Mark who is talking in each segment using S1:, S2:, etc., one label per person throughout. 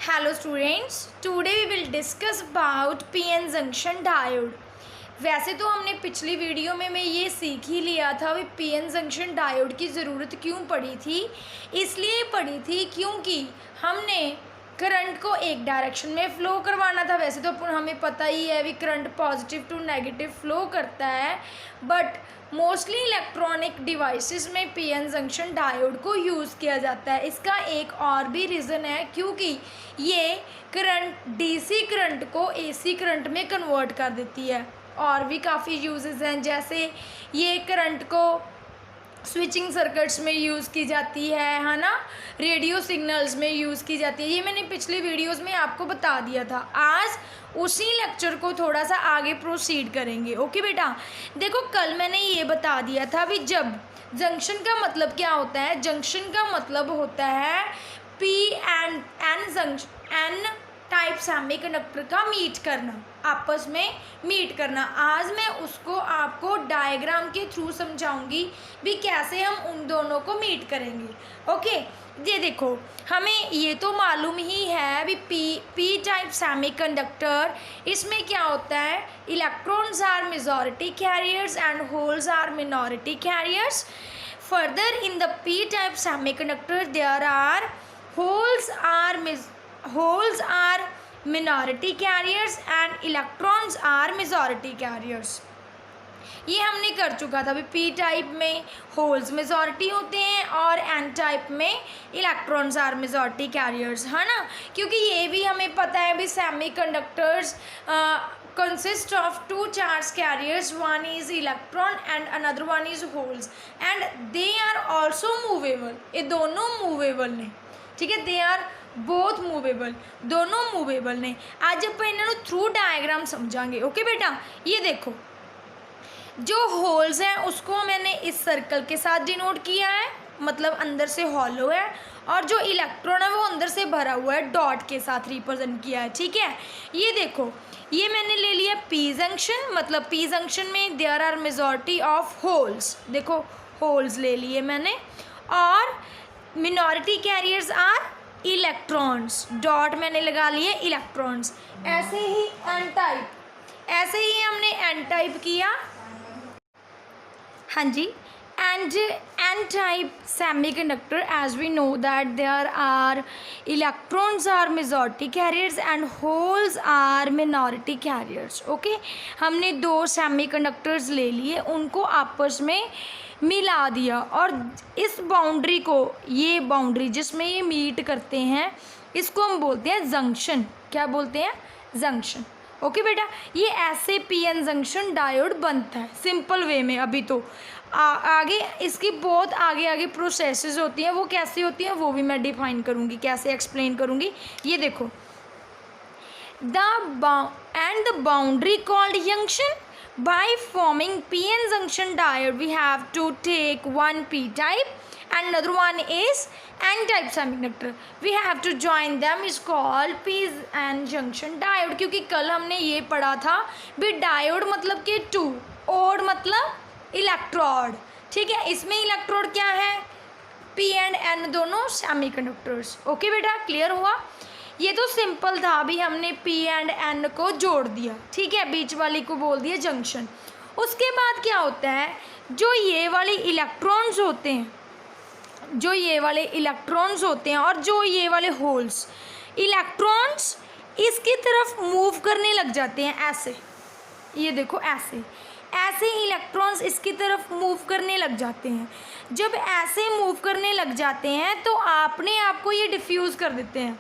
S1: Hello students, today we will discuss about PN junction diode. वैसे तो हमने पिछली वीडियो में मैं ये सीख ही लिया था भी PN जंक्शन डायोड की ज़रूरत क्यों पड़ी थी। इसलिए पड़ी थी क्योंकि हमने करंट को एक डायरेक्शन में फ़्लो करवाना था। वैसे तो हमें पता ही है भी current positive to negative flow करता है, बट मोस्टली इलेक्ट्रॉनिक डिवाइसेस में PN जंक्शन डायोड को यूज़ किया जाता है। इसका एक और भी रीज़न है क्योंकि ये करंट DC करंट को AC करंट में कन्वर्ट कर देती है। और भी काफ़ी यूजेस हैं, जैसे ये करंट को स्विचिंग सर्किट्स में यूज़ की जाती है ना, रेडियो सिग्नल्स में यूज़ की जाती है। ये मैंने पिछली वीडियोस में आपको बता दिया था। आज उसी लेक्चर को थोड़ा सा आगे प्रोसीड करेंगे। ओके बेटा, देखो कल मैंने ये बता दिया था भी जब जंक्शन का मतलब क्या होता है। जंक्शन का मतलब होता है P and N junction N type semiconductor का मीट करना, आपस में मीट करना। आज मैं उसको आपको डायग्राम के थ्रू समझाऊंगी भी कैसे हम उन दोनों को मीट करेंगे। ओके, ये देखो हमें ये तो मालूम ही है भी पी टाइप सेमीकंडक्टर, इसमें क्या होता है, electrons are majority carriers and holes are minority carriers. Further in the P type semiconductor there are holes are minority carriers and electrons are majority carriers। ये हमने कर चुका था। अभी P टाइप में होल्स मेजॉरिटी होते हैं और N टाइप में इलेक्ट्रॉन्स आर मेजॉरिटी कैरियर्स, है ना। क्योंकि ये भी हमें पता है भी semi conductors consist of two charge carriers, one is electron and another one is holes and they are also movable। ये दोनों मूवेबल ने, ठीक है, दे आर बोथ मूवेबल, दोनों मूवेबल ने। आज आप इन्होंने थ्रू डायग्राम समझाएंगे। ओके बेटा, ये देखो जो होल्स हैं उसको मैंने इस सर्कल के साथ डिनोट किया है, मतलब अंदर से हॉलो है, और जो इलेक्ट्रॉन है वो अंदर से भरा हुआ है, डॉट के साथ रिप्रेजेंट किया है। ठीक है, ये देखो ये मैंने ले लिया P जंक्शन, मतलब P जंक्शन में there are majority of holes. देखो होल्स ले लिए मैंने, और minority carriers are electrons, dot मैंने लगा लिए इलेक्ट्रॉन्स। ऐसे ही एन टाइप, ऐसे ही हमने एन टाइप किया। हाँ जी, and n type semiconductor, as we know that there are electrons are majority carriers and holes are minority carriers। Okay, हमने दो सेमीकंडक्टर्स ले लिए, उनको आपस में मिला दिया, और इस बाउंड्री को, ये बाउंड्री जिसमें ये मीट करते हैं, इसको हम बोलते हैं जंक्शन। क्या बोलते हैं? जंक्शन। ओके बेटा, ये ऐसे PN जंक्शन डायोड बनता है सिंपल वे में। अभी तो आगे इसकी बहुत आगे प्रोसेसेस होती हैं, वो कैसी होती हैं वो भी मैं डिफाइन करूँगी, कैसे एक्सप्लेन करूँगी। ये देखो the boundary called junction. By forming PN junction diode, we have to take one P type and another one is N type semiconductor. We have to join them, is called PN junction diode। क्योंकि कल हमने ये पढ़ा था भी diode मतलब कि to, odd मतलब इलेक्ट्रोड। ठीक है, इसमें इलेक्ट्रोड क्या है, P एंड N दोनों सेमीकंडक्टर्स। ओके बेटा, क्लियर हुआ। ये तो सिंपल था, अभी हमने P एंड N को जोड़ दिया, ठीक है, बीच वाली को बोल दिया जंक्शन। उसके बाद क्या होता है, जो ये वाले इलेक्ट्रॉन्स होते हैं, जो ये वाले इलेक्ट्रॉन्स होते हैं और जो ये वाले होल्स, इलेक्ट्रॉन्स इसकी तरफ मूव करने लग जाते हैं ऐसे। ये देखो ऐसे ऐसे इलेक्ट्रॉन्स इसकी तरफ मूव करने लग जाते हैं। जब ऐसे मूव करने लग जाते हैं तो अपने आप को ये डिफ्यूज़ कर देते हैं।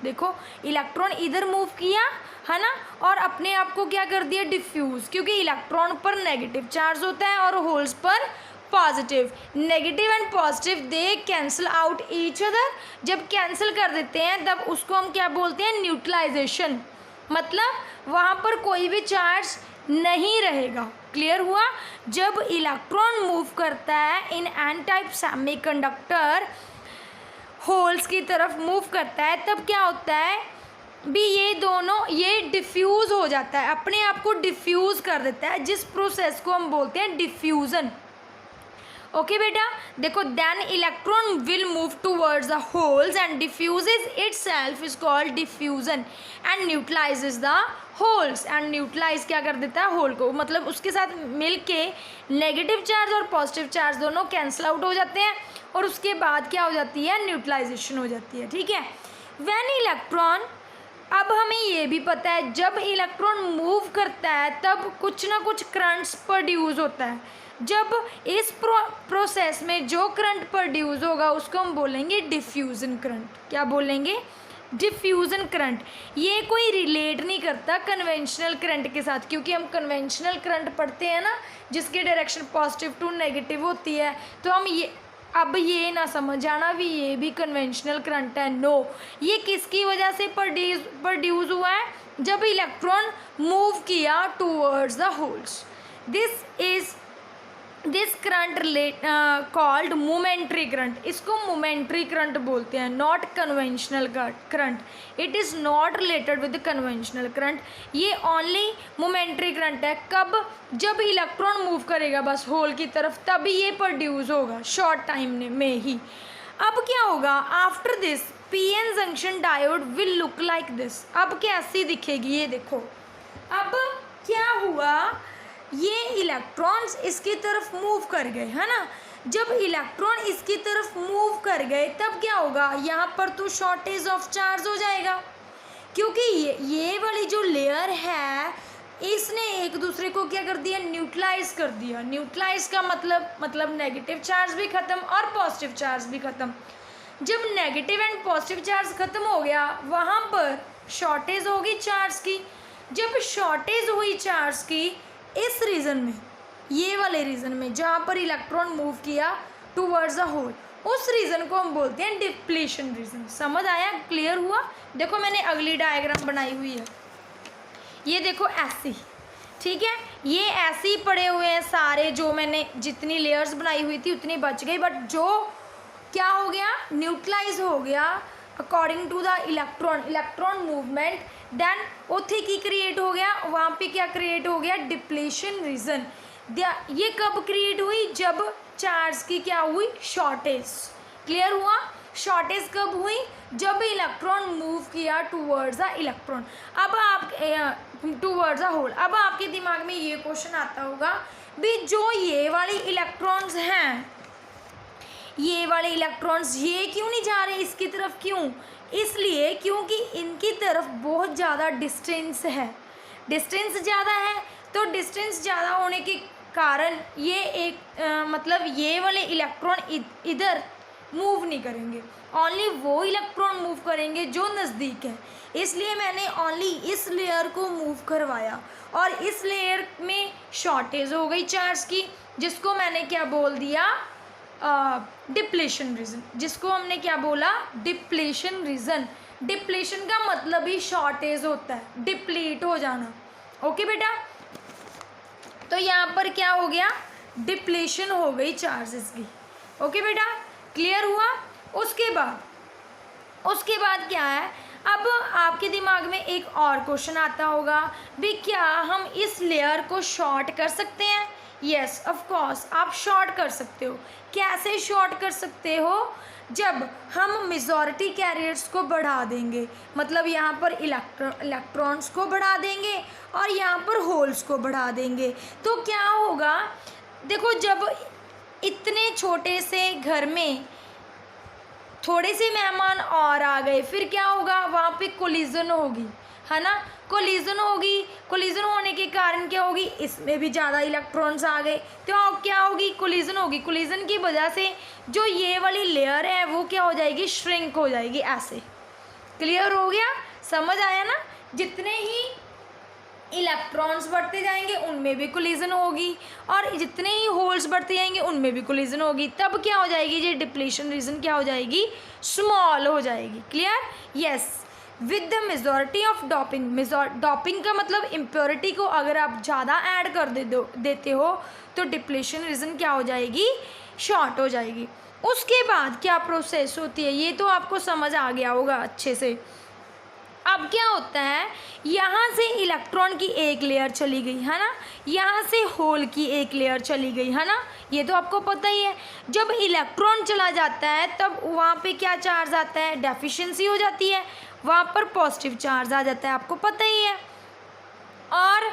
S1: देखो इलेक्ट्रॉन इधर मूव किया, है ना, और अपने आप को क्या कर दिया, डिफ्यूज़। क्योंकि इलेक्ट्रॉन पर नेगेटिव चार्ज होता है और होल्स पर positive. Negative and positive they cancel out each other. जब कैंसिल कर देते हैं तब उसको हम क्या बोलते हैं, न्यूट्रलाइजेशन। मतलब वहाँ पर कोई भी चार्ज नहीं रहेगा। क्लियर हुआ। जब इलेक्ट्रॉन मूव करता है in an type semiconductor, holes की तरफ मूव करता है, तब क्या होता है भी ये दोनों ये डिफ्यूज़ हो जाता है, अपने आप को डिफ्यूज़ कर देता है, जिस प्रोसेस को हम बोलते हैं डिफ्यूज़न। ओके बेटा, देखो then electron will move towards the holes and diffuses itself is called diffusion and neutralises the holes. And neutralise क्या कर देता है, होल को, मतलब उसके साथ मिल के नेगेटिव चार्ज और पॉजिटिव चार्ज दोनों कैंसिल आउट हो जाते हैं और उसके बाद क्या हो जाती है, न्यूट्रलाइजेशन हो जाती है। ठीक है, व्हेन इलेक्ट्रॉन, अब हमें ये भी पता है जब इलेक्ट्रॉन मूव करता है तब कुछ ना कुछ करंट्स प्रोड्यूस होता है। जब इस प्रोसेस में जो करंट प्रोड्यूस होगा उसको हम बोलेंगे डिफ्यूज़न करंट। क्या बोलेंगे, डिफ्यूज़न करंट। ये कोई रिलेट नहीं करता कन्वेंशनल करंट के साथ, क्योंकि हम कन्वेंशनल करंट पढ़ते हैं ना जिसकी डायरेक्शन पॉजिटिव टू नेगेटिव होती है, तो हम ये अब ये ना समझ जाना भी ये भी कन्वेंशनल करंट है। नो, ये किसकी वजह से प्रोड्यूस हुआ है, जब इलेक्ट्रॉन मूव किया towards the holes. This current called momentary current. इसको मोमेंट्री करंट बोलते हैं, not conventional current. It is not related with conventional current. ये ओनली मोमेंट्री करंट है। कब, जब इलेक्ट्रॉन मूव करेगा बस होल की तरफ, तभी ये प्रोड्यूस होगा, शॉर्ट टाइम में ही। अब क्या होगा, after this PN junction diode will look like this. अब कैसी दिखेगी ये देखो। अब क्या हुआ, ये इलेक्ट्रॉन्स इसकी तरफ मूव कर गए, है ना। जब इलेक्ट्रॉन इसकी तरफ मूव कर गए तब क्या होगा, यहाँ पर तो शॉर्टेज ऑफ चार्ज हो जाएगा, क्योंकि ये वाली जो लेयर है इसने एक दूसरे को क्या कर दिया, न्यूट्रलाइज कर दिया। न्यूट्रलाइज का मतलब नेगेटिव चार्ज भी ख़त्म और पॉजिटिव चार्ज भी ख़त्म। जब नेगेटिव एंड पॉजिटिव चार्ज ख़त्म हो गया वहाँ पर शॉर्टेज होगी चार्ज की। जब शॉर्टेज हुई चार्ज की इस रीजन में, ये वाले रीजन में जहाँ पर इलेक्ट्रॉन मूव किया टूवर्ड्स द होल, उस रीजन को हम बोलते हैं डिप्लीशन रीजन। समझ आया, क्लियर हुआ। देखो मैंने अगली डायग्राम बनाई हुई है, ये देखो ऐसी, ठीक है। ये ऐसे ही पड़े हुए हैं सारे, जो मैंने जितनी लेयर्स बनाई हुई थी उतनी बच गई, बट जो क्या हो गया, न्यूट्रलाइज हो गया according to the electron movement. Then other की क्रिएट हो गया, वहाँ पे क्या क्रिएट हो गया, डिप्लीशन रीजन। ये कब क्रिएट हुई, जब चार्ज की क्या हुई, शॉर्टेज। क्लियर हुआ, शॉर्टेज कब हुई, जब इलेक्ट्रॉन मूव किया टूवर्ड्स द इलेक्ट्रॉन। अब आप टूवर्ड्स द होल। अब आपके दिमाग में ये क्वेश्चन आता होगा भी, जो ये वाली इलेक्ट्रॉन्स हैं, ये वाले इलेक्ट्रॉन्स ये क्यों नहीं जा रहे इसकी तरफ, क्यों, इसलिए क्योंकि इनकी तरफ बहुत ज़्यादा डिस्टेंस है। डिस्टेंस ज़्यादा है, तो डिस्टेंस ज़्यादा होने के कारण ये मतलब ये वाले इलेक्ट्रॉन इधर मूव नहीं करेंगे, ओनली वो इलेक्ट्रॉन मूव करेंगे जो नज़दीक है। इसलिए मैंने ओनली इस लेयर को मूव करवाया और इस लेयर में शॉर्टेज हो गई चार्ज की, जिसको मैंने क्या बोल दिया, डिप्लीशन रीजन। जिसको हमने क्या बोला, डिप्लीशन रीजन। डिप्लीशन का मतलब ही शॉर्टेज होता है, डिप्लीट हो जाना। ओके बेटा, तो यहाँ पर क्या हो गया, डिप्लीशन हो गई चार्जेस की। ओके बेटा, क्लियर हुआ। उसके बाद क्या है, अब आपके दिमाग में एक और क्वेश्चन आता होगा भी, क्या हम इस लेयर को शॉर्ट कर सकते हैं। यस ऑफ कोर्स, आप शॉर्ट कर सकते हो। कैसे शॉर्ट कर सकते हो, जब हम मेजॉरिटी कैरियर्स को बढ़ा देंगे, मतलब यहाँ पर इलेक्ट्रॉन्स को बढ़ा देंगे और यहाँ पर होल्स को बढ़ा देंगे, तो क्या होगा, देखो जब इतने छोटे से घर में थोड़े से मेहमान और आ गए, फिर क्या होगा, वहाँ पे कोलिजन होगी, है ना। कोलिजन होगी, कोलिजन होने के कारण क्या होगी, इसमें भी ज़्यादा इलेक्ट्रॉन्स आ गए, तो क्या होगी, कोलिजन होगी। कोलिजन की वजह से जो ये वाली लेयर है वो क्या हो जाएगी, श्रिंक हो जाएगी ऐसे। क्लियर हो गया, समझ आया ना। जितने ही इलेक्ट्रॉन्स बढ़ते जाएंगे उनमें भी कोलिजन होगी, और जितने ही होल्स बढ़ते जाएंगे उनमें भी कोलिजन होगी। तब क्या हो जाएगी, ये डिप्लीशन रीजन क्या हो जाएगी, स्मॉल हो जाएगी। Clear, yes. With the majority of doping, doping का मतलब इम्प्योरिटी को अगर आप ज़्यादा ऐड कर देते हो तो डिप्लीशन रीजन क्या हो जाएगी, शॉर्ट हो जाएगी। उसके बाद क्या प्रोसेस होती है, ये तो आपको समझ आ गया होगा अच्छे से। अब क्या होता है, यहाँ से इलेक्ट्रॉन की एक लेयर चली गई है ना, यहाँ से होल की एक लेयर चली गई है ना, ये तो आपको पता ही है। जब इलेक्ट्रॉन चला जाता है तब वहाँ पे क्या चार्ज आता है, डेफिशिएंसी हो जाती है, वहाँ पर पॉजिटिव चार्ज आ जाता है, आपको पता ही है। और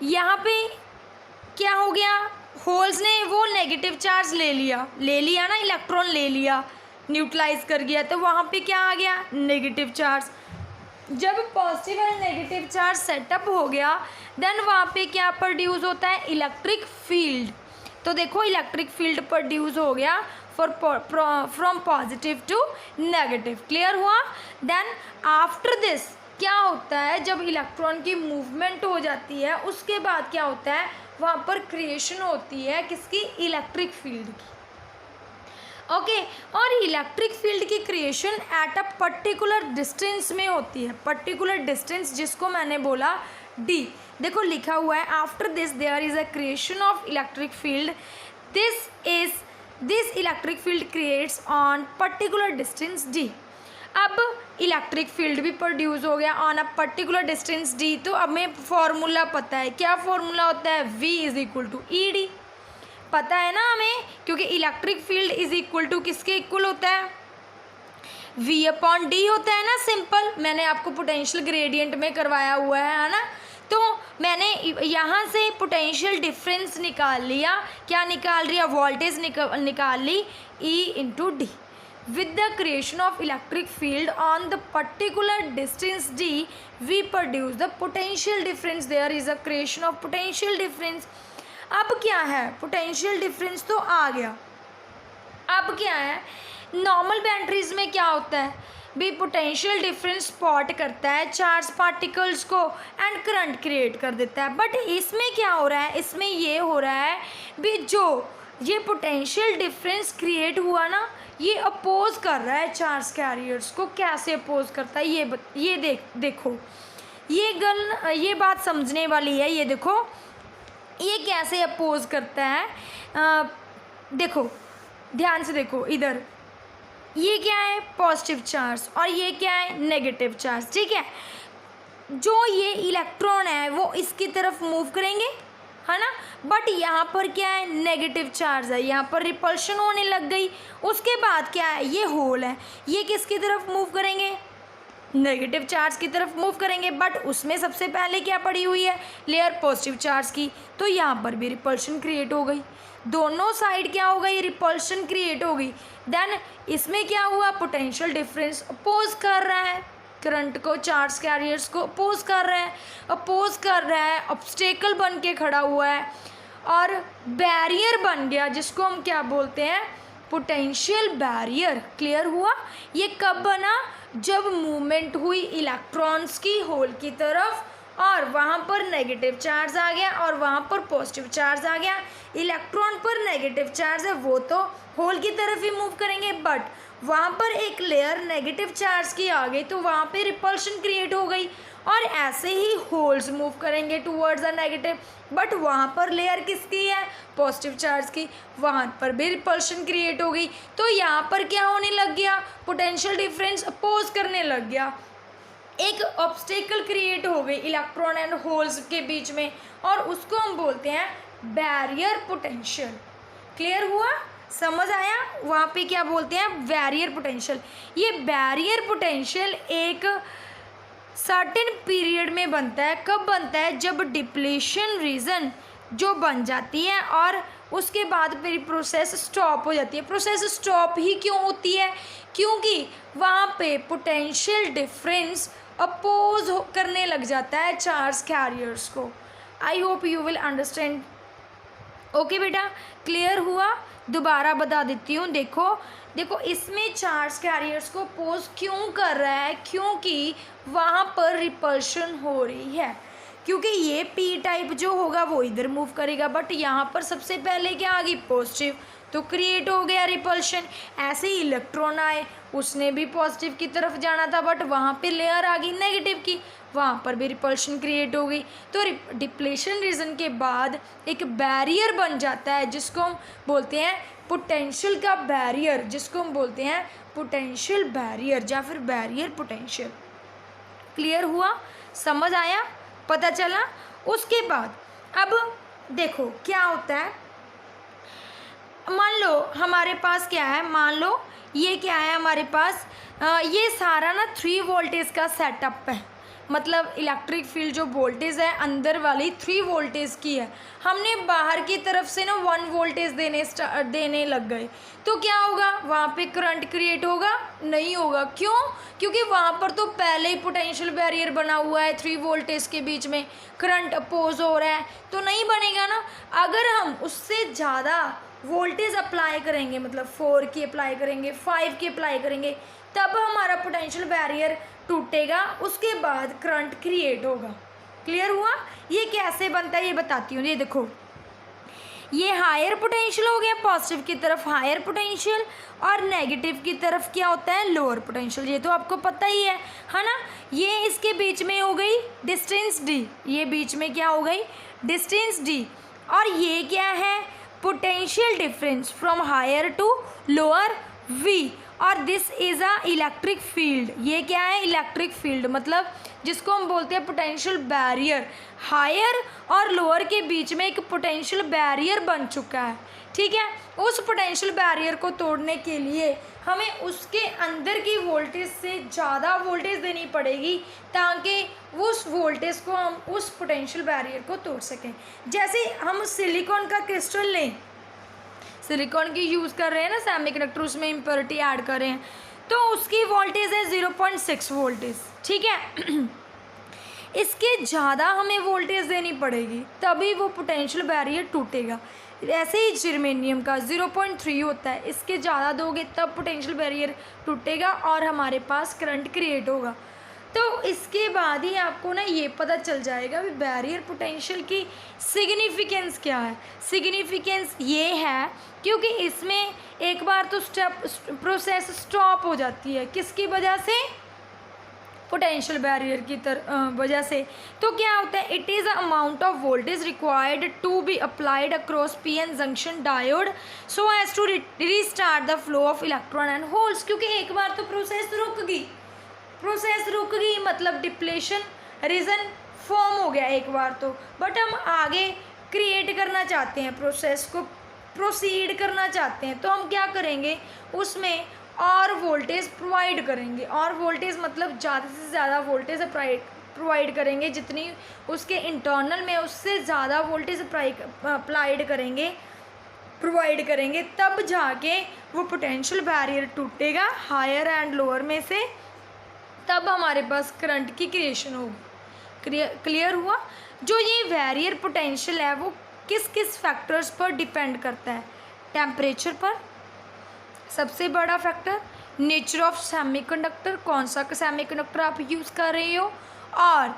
S1: यहाँ पे क्या हो गया, होल्स ने वो नेगेटिव चार्ज ले लिया ना, इलेक्ट्रॉन ले लिया, न्यूट्रलाइज कर गया, तो वहाँ पे क्या आ गया, नेगेटिव चार्ज। जब positive and negative charge setup हो गया देन वहाँ पे क्या प्रोड्यूस होता है, इलेक्ट्रिक फील्ड। तो देखो इलेक्ट्रिक फील्ड प्रोड्यूस हो गया from positive to negative, clear हुआ। देन आफ्टर दिस क्या होता है, जब इलेक्ट्रॉन की मूवमेंट हो जाती है उसके बाद क्या होता है, वहाँ पर क्रिएशन होती है किसकी, इलेक्ट्रिक फील्ड की। ओके और इलेक्ट्रिक फील्ड की creation at a particular distance में होती है, पर्टिकुलर डिस्टेंस जिसको मैंने बोला डी। देखो लिखा हुआ है after this there is a creation of electric field, this electric field creates on particular distance D. अब इलेक्ट्रिक फील्ड भी प्रोड्यूस हो गया on a particular distance D, तो अब हमें फॉर्मूला पता है, क्या फॉर्मूला होता है, V is equal to E D, पता है ना हमें, क्योंकि electric field is equal to किसके इक्वल होता है, V अपॉन डी होता है ना, सिंपल। मैंने आपको पोटेंशियल ग्रेडियंट में करवाया हुआ है ना, तो मैंने यहाँ से पोटेंशियल डिफरेंस निकाल लिया, क्या निकाल लिया, वोल्टेज निकाल ली, E into D. With the creation of electric field on the particular distance d, we produce the potential difference. There is a creation of potential difference. अब क्या है, पोटेंशियल डिफरेंस तो आ गया। अब क्या है, नॉर्मल बैटरीज में क्या होता है भी, पोटेंशियल डिफरेंस स्पॉट करता है चार्ज पार्टिकल्स को एंड करंट क्रिएट कर देता है। बट इसमें क्या हो रहा है, इसमें ये हो रहा है भी जो ये पोटेंशियल डिफरेंस क्रिएट हुआ ना, ये अपोज कर रहा है चार्ज कैरियर्स को। कैसे अपोज करता है ये देखो, ये बात समझने वाली है। ये देखो ये कैसे अपोज करता है, देखो ध्यान से देखो, इधर ये क्या है, पॉजिटिव चार्ज और ये क्या है, नेगेटिव चार्ज, ठीक है। जो ये इलेक्ट्रॉन है वो इसकी तरफ मूव करेंगे, है ना, बट यहाँ पर क्या है, नेगेटिव चार्ज है, यहाँ पर रिपल्शन होने लग गई। उसके बाद क्या है, ये होल है, ये किसकी तरफ मूव करेंगे, नेगेटिव चार्ज की तरफ मूव करेंगे, बट उसमें सबसे पहले क्या पड़ी हुई है, लेयर पॉजिटिव चार्ज की, तो यहाँ पर भी रिपल्शन क्रिएट हो गई, दोनों साइड क्या हो गई, रिपल्शन क्रिएट हो गई। देन इसमें क्या हुआ, पोटेंशियल डिफरेंस अपोज कर रहा है करंट को, चार्ज कैरियर्स को अपोज कर रहा है, ऑब्स्टेकल बन के खड़ा हुआ है और बैरियर बन गया, जिसको हम क्या बोलते हैं, पोटेंशियल बैरियर। क्लियर हुआ। ये कब बना, जब मूवमेंट हुई इलेक्ट्रॉन्स की होल की तरफ और वहाँ पर नेगेटिव चार्ज आ गया और वहाँ पर पॉजिटिव चार्ज आ गया। इलेक्ट्रॉन पर नेगेटिव चार्ज है, वो तो होल की तरफ ही मूव करेंगे, बट वहाँ पर एक लेयर नेगेटिव चार्ज की आ गई तो वहाँ पे रिपल्शन क्रिएट हो गई। और ऐसे ही होल्स मूव करेंगे टूवर्ड्स द नेगेटिव, बट वहाँ पर लेयर किसकी है, पॉजिटिव चार्ज की, वहाँ पर भी रिपल्शन क्रिएट हो गई। तो यहाँ पर क्या होने लग गया, पोटेंशियल डिफरेंस अपोज करने लग गया, एक ऑब्स्टेकल क्रिएट हो गई इलेक्ट्रॉन एंड होल्स के बीच में, और उसको हम बोलते हैं बैरियर पोटेंशियल। क्लियर हुआ, समझ आया, वहाँ पे क्या बोलते हैं, बैरियर पोटेंशियल। ये बैरियर पोटेंशियल एक सर्टेन पीरियड में बनता है। कब बनता है, जब डिप्लीशन रीजन जो बन जाती है और उसके बाद फिर प्रोसेस स्टॉप हो जाती है। प्रोसेस स्टॉप ही क्यों होती है, क्योंकि वहाँ पे पोटेंशियल डिफरेंस अपोज करने लग जाता है चार्ज कैरियर्स को। I hope you will understand. Okay बेटा, क्लियर हुआ। दोबारा बता देती हूँ, देखो इसमें चार्ज कैरियर्स को अपोज क्यों कर रहा है, क्योंकि वहाँ पर रिपल्शन हो रही है, क्योंकि ये पी टाइप जो होगा वो इधर मूव करेगा, बट यहाँ पर सबसे पहले क्या आ गई, पॉजिटिव, तो क्रिएट हो गया रिपल्शन। ऐसे ही इलेक्ट्रॉन आए, उसने भी पॉजिटिव की तरफ जाना था, बट वहाँ पे लेयर आ गई नेगेटिव की, वहाँ पर भी रिपल्शन क्रिएट हो गई। तो डिप्लेशन रीजन के बाद एक बैरियर बन जाता है, जिसको हम बोलते हैं पोटेंशियल का बैरियर, जिसको हम बोलते हैं पोटेंशियल बैरियर या फिर बैरियर पोटेंशियल। क्लियर हुआ, समझ आया, पता चला। उसके बाद अब देखो क्या होता है, मान लो हमारे पास क्या है, मान लो ये क्या है हमारे पास, ये सारा ना 3 वोल्टेज का सेटअप है, मतलब इलेक्ट्रिक फील्ड जो वोल्टेज है अंदर वाली 3 वोल्टेज की है। हमने बाहर की तरफ से ना 1 वोल्टेज देने लग गए, तो क्या होगा, वहाँ पे करंट क्रिएट होगा? नहीं होगा। क्यों? क्योंकि वहाँ पर तो पहले ही पोटेंशियल बैरियर बना हुआ है, 3 वोल्टेज के बीच में करंट अपोज हो रहा है, तो नहीं बनेगा ना। अगर हम उससे ज़्यादा वोल्टेज अप्लाई करेंगे, मतलब 4 की अप्लाई करेंगे, 5 की अप्लाई करेंगे, तब हमारा पोटेंशियल बैरियर टूटेगा, उसके बाद करंट क्रिएट होगा। क्लियर हुआ? ये कैसे बनता है ये बताती हूँ। ये देखो, ये हायर पोटेंशियल हो गया, पॉजिटिव की तरफ हायर पोटेंशियल और नेगेटिव की तरफ क्या होता है, लोअर पोटेंशियल। ये तो आपको पता ही है ना। ये इसके बीच में हो गई डिस्टेंस डी, ये बीच में क्या हो गई, डिस्टेंस डी। और ये क्या है, potential difference from higher to lower V. और this is a electric field. ये क्या है, इलेक्ट्रिक फील्ड, मतलब जिसको हम बोलते हैं पोटेंशियल बैरियर। हायर और लोअर के बीच में एक पोटेंशियल बैरियर बन चुका है, ठीक है। उस पोटेंशियल बैरियर को तोड़ने के लिए हमें उसके अंदर की वोल्टेज से ज़्यादा वोल्टेज देनी पड़ेगी, ताकि उस वोल्टेज को हम उस पोटेंशियल बैरियर को तोड़ सकें। जैसे हम सिलिकॉन का क्रिस्टल लें, सिलिकॉन की यूज़ कर रहे हैं ना सेमीकंडक्टर, उसमें इम्प्योरिटी ऐड कर रहे हैं, तो उसकी वोल्टेज है 0.6 वोल्टेज, ठीक है। इसके ज़्यादा हमें वोल्टेज देनी पड़ेगी, तभी वो पोटेंशियल बैरियर टूटेगा। ऐसे ही जर्मेनियम का 0.3 होता है, इसके ज़्यादा दोगे तब पोटेंशियल बैरियर टूटेगा और हमारे पास करंट क्रिएट होगा। तो इसके बाद ही आपको ना ये पता चल जाएगा कि बैरियर पोटेंशियल की सिग्निफिकेंस क्या है। सिग्निफिकेंस ये है क्योंकि इसमें एक बार तो प्रोसेस स्टॉप हो जाती है, किसकी वजह से, पोटेंशियल बैरियर की वजह से। तो क्या होता है, it is a amount of voltage required to be applied across PN junction diode so as to restart the flow of electron and holes. क्योंकि एक बार तो प्रोसेस रुक गई, मतलब डिप्लेशन रीजन फॉर्म हो गया एक बार तो, बट हम आगे क्रिएट करना चाहते हैं, प्रोसेस को प्रोसीड करना चाहते हैं, तो हम क्या करेंगे, उसमें और वोल्टेज प्रोवाइड करेंगे। और वोल्टेज मतलब ज़्यादा से ज़्यादा वोल्टेज प्रोवाइड करेंगे, जितनी उसके इंटरनल में उससे ज़्यादा वोल्टेज प्रोवाइड करेंगे, तब जाके वो पोटेंशियल बैरियर टूटेगा हायर एंड लोअर में से, तब हमारे पास करंट की क्रिएशन होगी। क्लियर हुआ? जो ये बैरियर पोटेंशियल है वो किस किस फैक्टर्स पर डिपेंड करता है, टेम्परेचर पर सबसे बड़ा फैक्टर, नेचर ऑफ सेमीकंडक्टर, कौन सा सेमीकंडक्टर आप यूज़ कर रहे हो, और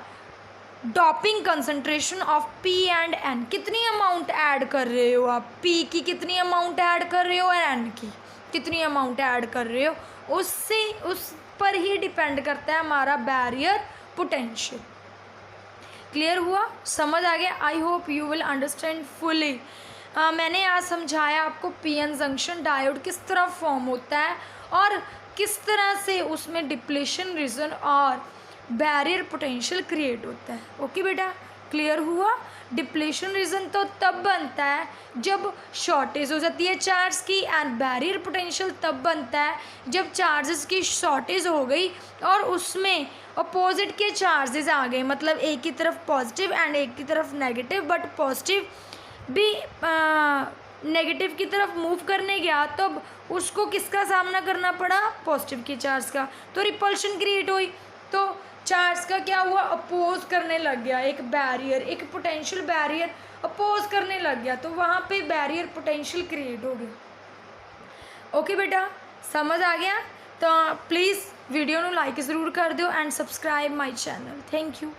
S1: doping concentration of P and N, कितनी अमाउंट ऐड कर रहे हो आप, पी की कितनी अमाउंट ऐड कर रहे हो और एन की कितनी अमाउंट ऐड कर रहे हो, उससे उस पर ही डिपेंड करता है हमारा बैरियर पोटेंशियल। क्लियर हुआ, समझ आ गया? I hope you will understand fully. मैंने आज समझाया आपको पीएन जंक्शन डायोड किस तरह फॉर्म होता है और किस तरह से उसमें डिप्लेशन रीजन और बैरियर पोटेंशियल क्रिएट होता है। ओके बेटा, क्लियर हुआ? डिप्लेशन रीजन तो तब बनता है जब शॉर्टेज हो जाती है चार्ज की, एंड बैरियर पोटेंशियल तब बनता है जब चार्जेस की शॉर्टेज हो गई और उसमें अपोजिट के चार्जेस आ गए, मतलब एक की तरफ पॉजिटिव एंड एक की तरफ नेगेटिव, बट पॉजिटिव भी नेगेटिव की तरफ मूव करने गया तब उसको किसका सामना करना पड़ा, पॉजिटिव के चार्ज का, तो रिपल्शन क्रिएट हुई, तो चार्ज का क्या हुआ, अपोज करने लग गया, एक बैरियर, एक पोटेंशियल बैरियर अपोज करने लग गया, तो वहाँ पे बैरियर पोटेंशियल क्रिएट हो गया। ओके बेटा, समझ आ गया? तो प्लीज़ वीडियो ਨੂੰ लाइक ज़रूर कर दो and subscribe my channel. Thank you.